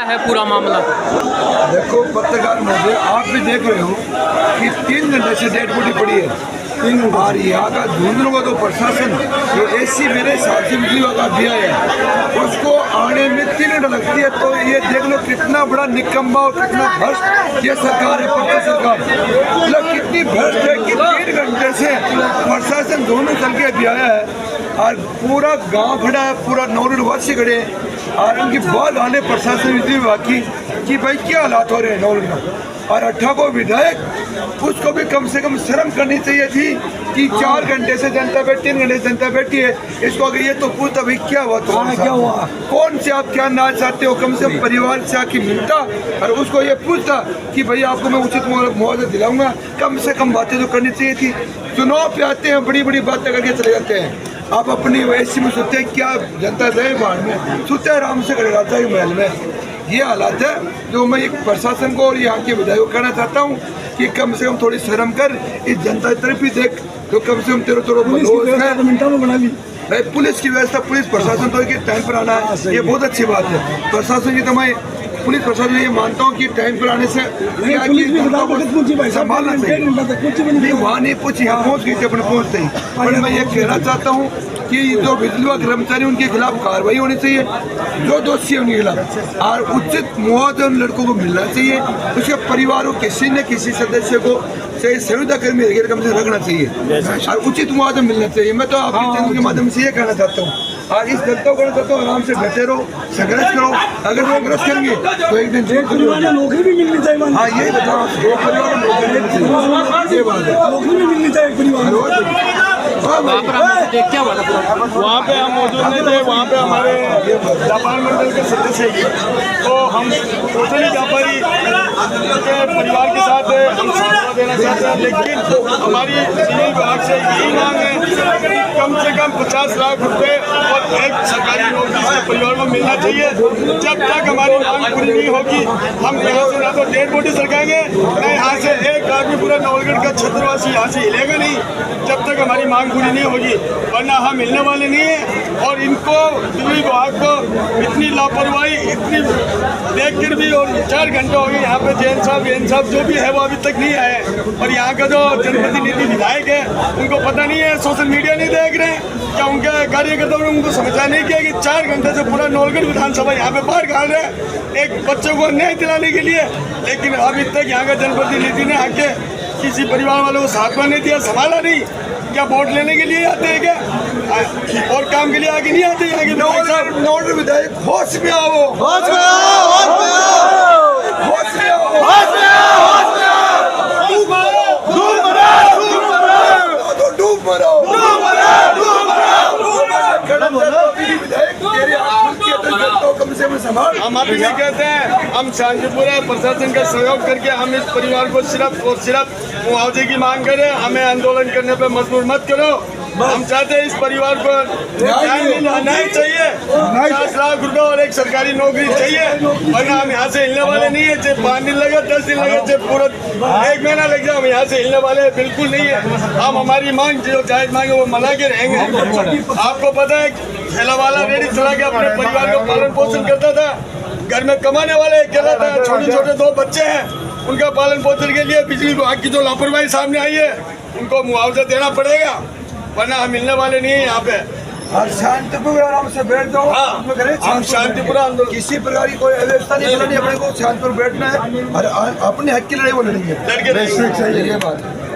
है पूरा मामला? देखो पत्रकार महोदय, आप भी देख रहे हो कि 3 घंटे से डेड बॉडी पड़ी है। और यहाँ का ढूंढने का तो प्रशासन ये ऐसी मेरे हिसाब से बिजली का दिया है, उसको आने में 3 घंटे लगती है। तो ये देख लो कितना बड़ा निकम्मा और कितना भ्रष्ट ये सरकार है, पक्का सरकार मतलब कितनी भ्रष्ट है कि 3 घंटे से प्रशासन दोनों चल के दिया है और पूरा गांव खड़ा है, पूरा नौरुड वासी खड़े हैं और उनकी बात आने प्रशासन बिजली विभाग की कि भाई क्या हालात हो रहे हैं नौरुड में। और 18 को विधायक उसको भी कम से कम शर्म करनी चाहिए थी कि 4 घंटे से जनता बैठी, 3 घंटे से जनता बैठी है, इसको अगर ये तो पूछता भाई क्या हुआ, तो क्या हुआ, कौन से आप क्या ना चाहते हो, कम से कम परिवार से आके मिलता और उसको ये पूछता कि भाई आपको मैं उचित मुआवजा दिलाऊंगा। कम से कम बातें तो करनी चाहिए थी। चुनाव पे आते हैं, बड़ी बड़ी बातें करके चले जाते हैं। आप अपनी वैसी में सोचते हैं क्या जनता रहे बाढ़ में, सोचते आराम से करे राजा के महल में। ये हालात है जो मैं एक प्रशासन को और यहाँ के विधायक को कहना चाहता हूँ कि कम से कम थोड़ी शर्म कर, इस जनता की तरफ भी देख, तो कम से कम तेरे भाई पुलिस की व्यवस्था, पुलिस प्रशासन तो टाइम पर आना है, ये बहुत अच्छी बात है। प्रशासन की तो मैं पुलिस प्रशासन ये मानता हूँ कि टाइम पर आने से संभालना चाहिए। वहाँ नहीं पूछी, यहाँ पहुँच गई थी अपने पहुँचते ही। पर मैं ये कहना चाहता हूँ कि जो बिजली विभाग कर्मचारी उनके खिलाफ कार्रवाई होनी चाहिए, जो दोषी है उनके खिलाफ, और उचित मुआवजा उन लड़कों को मिलना चाहिए। उसके परिवारों किसी न किसी सदस्य को चाहे संविदा कर्मी कम से रखना चाहिए और उचित मुआवजा मिलना चाहिए। मैं तो आपके चैनल के माध्यम से ये कहना चाहता हूँ और इस जनता को कहना चाहता हूँ आराम से डटे रहो, संघर्ष करो। अगर वो संघर्ष करेंगे तो एक दिन नौकरी भी मिलनी चाहिए। हाँ यही बताओ, दो परिवार में नौकरी मिलनी चाहिए, ये बात है, नौकरी भी मिलनी चाहिए परिवार। वहाँ पे हम मौजूद नहीं थे, वहाँ पे हमारे व्यापार मंडल के सदस्य हैं, तो हम टोटली व्यापारी के परिवार के साथ हम सांत्वना देना चाहते हैं। लेकिन हमारी बिजली विभाग से यही मांग है कि कम से कम 50 लाख रुपए और एक सरकारी नौकरी से परिवार को मिलना चाहिए। जब तक हमारी मांग पूरी नहीं होगी, हम यहाँ से ना तो डेड बॉडी सरकाएंगे, न यहाँ से एक आदमी पूरा नवलगढ़ का छत्रवासी यहाँ से हिलेगा नहीं जब तक हमारी मांग पूरी नहीं होगी, वरना हम मिलने वाले नहीं है। और इनको बिजली विभाग को इतनी लापरवाही, इतनी देखकर भी, और 4 घंटे हो गए यहाँ पे जैन साहब जो भी है वो अभी तक नहीं आए। और यहाँ का जो जनप्रतिनिधि विधायक है उनको पता नहीं है, सोशल मीडिया नहीं देख रहे हैं, क्या उनके कार्यकर्ताओं ने उनको समझा नहीं किया कि 4 घंटे से पूरा नौलगढ़ विधानसभा यहाँ पे बाहर खा रहे हैं एक बच्चे को न्याय दिलाने के लिए, लेकिन अभी तक यहाँ का जनप्रतिनिधि ने आके किसी परिवार वालों को साथ में नहीं दिया, संभाला नहीं। क्या वोट लेने के लिए आते हैं क्या, और काम के लिए आगे नहीं आते यहाँ के विधायक साहब? नौलगढ़ विधायक होश में आओ, होश में आओ, होश में आओ, होश में आओ, होश में आओ, होश में आओ। डूब मरो, डूब मरो, डूब मरो, तो डूब मरो, डूब मरो, डूब मरो। खड़ा बोलो विधायक तेरे आपकी अदालत को कम से कम संभाल। हम अभी भी कहते हैं, हम शांतिपुरा प्रशासन का सहयोग करके हम इस परिवार को सिर्फ और सिर्फ मुआवजे की मांग करें, हमें आंदोलन करने पे मजबूर मत करो। हम चाहते हैं इस परिवार को न्याय चाहिए, 50 लाख रुपए और एक सरकारी नौकरी चाहिए, वरना हम यहाँ से हिलने वाले नहीं है। चाहे 5 दिन लगे, 10 दिन लगे, चाहे पूरा 1 महीना लग जाए, हम यहाँ से हिलने वाले बिल्कुल नहीं है। हम हमारी मांग जो जायज मांगे वो मना के रहेंगे। आपको पता है ठेला वाला रेडी चला के अपने परिवार का पालन पोषण करता था, घर में कमाने वाले अकेला था, छोटे छोटे 2 बच्चे हैं, उनका पालन पोषण के लिए बिजली विभाग की जो लापरवाही सामने आई है उनको मुआवजा देना पड़ेगा, वरना हम मिलने वाले नहीं है यहाँ पे। और शांतिपूर्ण आराम से बैठ जाओ। हम शांतिपूर्ण आंदोलन, किसी प्रकार की कोई अव्यवस्था नहीं बनानी, अपने को शांतिपूर्ण बैठना है और अपने हक की लड़ाई वो लड़ेंगे। लड़के रहेंगे। ये बात है।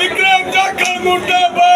विक्रम जाखड़ मुर्दाबाद।